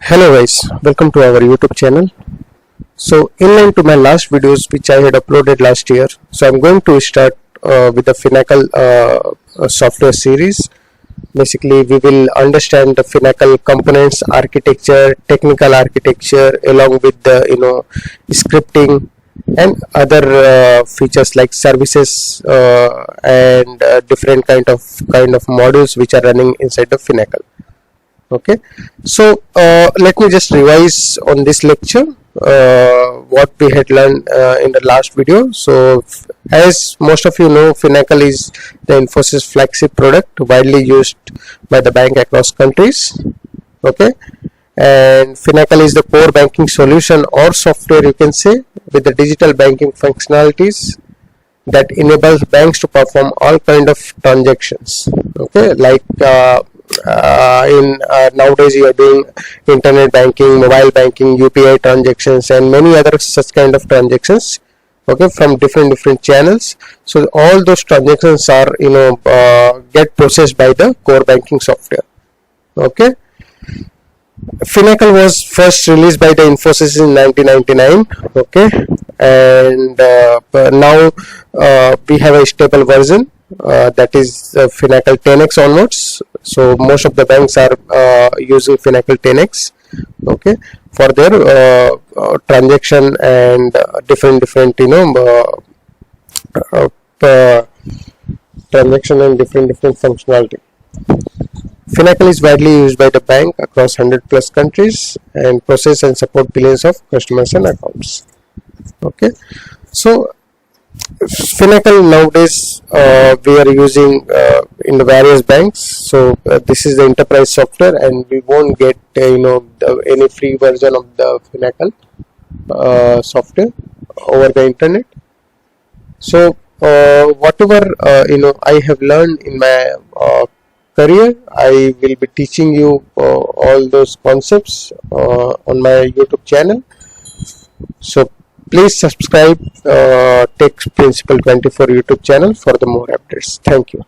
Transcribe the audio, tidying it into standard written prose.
Hello guys, welcome to our YouTube channel. So inline to my last videos which I had uploaded last year, so I'm going to start with the Finacle software series. Basically we will understand the Finacle components, architecture, technical architecture, along with the scripting and other features like services and different kind of modules which are running inside the Finacle. Okay, so let me just revise on this lecture what we had learned in the last video. So as most of you know, Finacle is the Infosys flagship product widely used by the bank across countries. Okay, and Finacle is the core banking solution or software, you can say, with the digital banking functionalities that enables banks to perform all kind of transactions. Okay, like nowadays you are doing internet banking, mobile banking, UPI transactions, and many other such kind of transactions. Okay, from different channels. So all those transactions are get processed by the core banking software. Okay, Finacle was first released by the Infosys in 1999. Okay, and now we have a stable version that is Finacle 10x onwards. So most of the banks are using Finacle 10x, okay, for their transaction and different transaction and different functionality. Finacle is widely used by the bank across 100 plus countries and process and support billions of customers and accounts. Okay, so Finacle nowadays we are using in the various banks. So this is the enterprise software, and we won't get any free version of the Finacle software over the internet. So whatever I have learned in my career, I will be teaching you all those concepts on my YouTube channel. So please subscribe Tech Principle 24 YouTube channel for the more updates. Thank you.